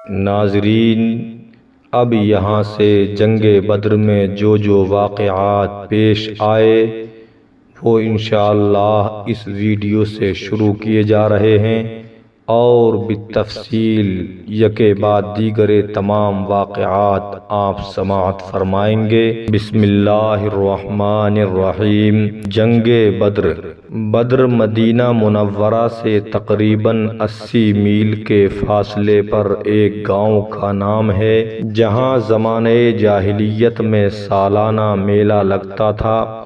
ناظرین، اب یہاں سے جنگ بدر میں جو واقعات پیش آئے وہ انشاءاللہ اس ویڈیو سے شروع کیے جا رہے ہیں اور بالتفصیل یکے بعد دیگر تمام واقعات آپ سماعت فرمائیں گے۔ بسم اللہ الرحمن الرحیم۔ جنگ بدر مدینہ منورہ سے تقریباً 80 میل کے فاصلے پر ایک گاؤں کا نام ہے جہاں زمانہ جاہلیت میں سالانہ میلہ لگتا تھا۔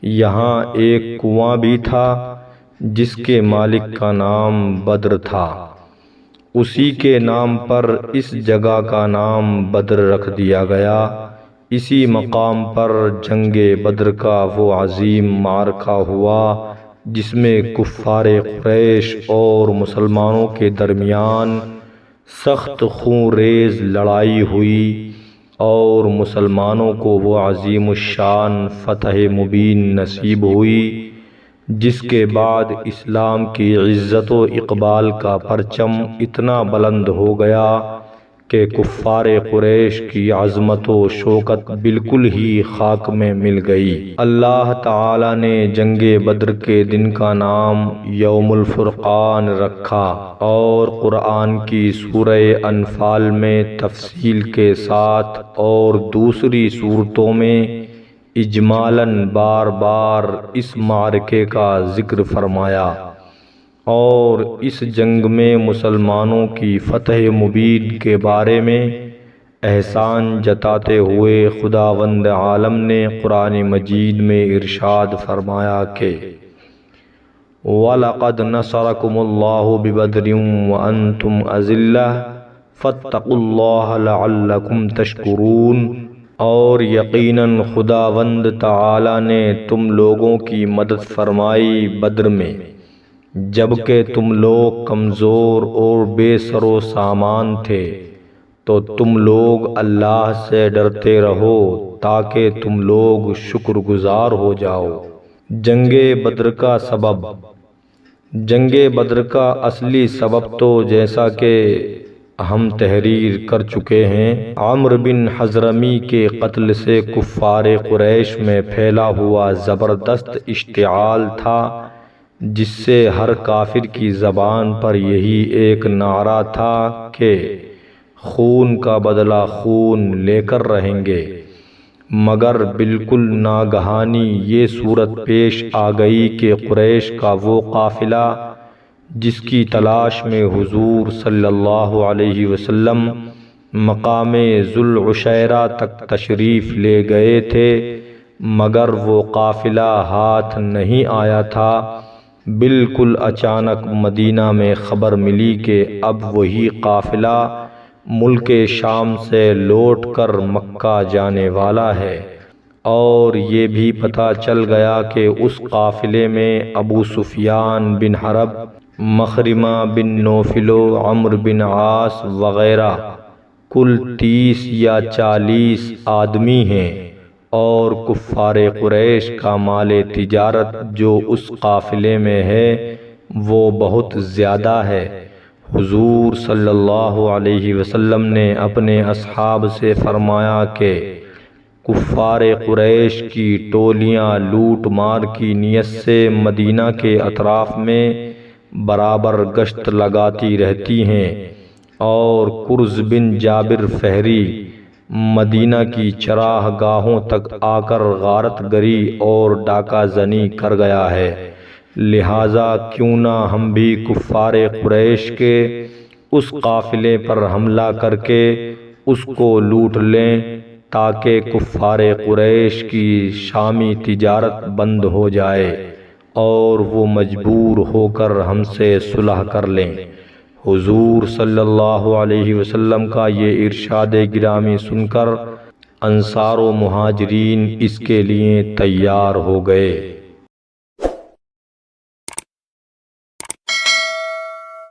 یہاں ایک کنواں بھی تھا جس کے مالک کا نام بدر تھا۔ اسی کے نام پر اس جگہ کا نام بدر رکھ دیا گیا۔ اسی مقام پر جنگ بدر کا وہ عظیم معرکہ ہوا جس میں کفار قریش اور مسلمانوں کے درمیان سخت خون ریز لڑائی ہوئی اور مسلمانوں کو وہ عظیم الشان فتح مبین نصیب ہوئی جس کے بعد اسلام کی عزت و اقبال کا پرچم اتنا بلند ہو گیا کہ کفار قریش کی عظمت و شوکت بالکل ہی خاک میں مل گئی۔ اللہ تعالی نے جنگ بدر کے دن کا نام یوم الفرقان رکھا اور قرآن کی سورہ انفال میں تفصیل کے ساتھ اور دوسری سورتوں میں اجمالاً بار بار اس معرکے کا ذکر فرمایا اور اس جنگ میں مسلمانوں کی فتح مبین کے بارے میں احسان جتاتے ہوئے خداوند عالم نے قرآن مجید میں ارشاد فرمایا کہ وَلَقَدْ نَصَرَكُمُ اللَّهُ بِبَدْرٍ وَأَنْتُمْ أَذِلَّةٌ فَاتَّقُوا اللَّهَ لَعَلَّكُمْ تَشْكُرُونَ، اور یقیناً خداوند تعالی نے تم لوگوں کی مدد فرمائی بدر میں جبکہ تم لوگ کمزور اور بے سر و سامان تھے، تو تم لوگ اللہ سے ڈرتے رہو تاکہ تم لوگ شکر گزار ہو جاؤ۔ جنگ بدر کا سبب۔ جنگ بدر کا اصلی سبب تو جیسا کہ ہم تحریر کر چکے ہیں، عمرو بن حضرمی کے قتل سے کفار قریش میں پھیلا ہوا زبردست اشتعال تھا جس سے ہر کافر کی زبان پر یہی ایک نعرہ تھا کہ خون کا بدلہ خون لے کر رہیں گے، مگر بالکل ناگہانی یہ صورت پیش آ گئی کہ قریش کا وہ قافلہ جس کی تلاش میں حضور صلی اللہ علیہ وسلم مقام ذوالعشیرہ تک تشریف لے گئے تھے مگر وہ قافلہ ہاتھ نہیں آیا تھا۔ بالکل اچانک مدینہ میں خبر ملی کہ اب وہی قافلہ ملک شام سے لوٹ کر مکہ جانے والا ہے، اور یہ بھی پتہ چل گیا کہ اس قافلے میں ابو سفیان بن حرب، مخرمہ بن نوفل، عمرو بن عاص وغیرہ کل 30 یا 40 آدمی ہیں، اور کفار قریش کا مال تجارت جو اس قافلے میں ہے وہ بہت زیادہ ہے۔ حضور صلی اللہ علیہ وسلم نے اپنے اصحاب سے فرمایا کہ کفار قریش کی ٹولیاں لوٹ مار کی نیت سے مدینہ کے اطراف میں برابر گشت لگاتی رہتی ہیں، اور کرز بن جابر فہری مدینہ کی چراہ گاہوں تک آ کر غارت گری اور ڈاکہ زنی کر گیا ہے، لہٰذا کیوں نہ ہم بھی کفار قریش کے اس قافلے پر حملہ کر کے اس کو لوٹ لیں تاکہ کفار قریش کی شامی تجارت بند ہو جائے اور وہ مجبور ہو کر ہم سے صلح کر لیں۔ حضور صلی اللہ علیہ وسلم کا یہ ارشاد گرامی سن کر انصار و مہاجرین اس کے لیے تیار ہو گئے۔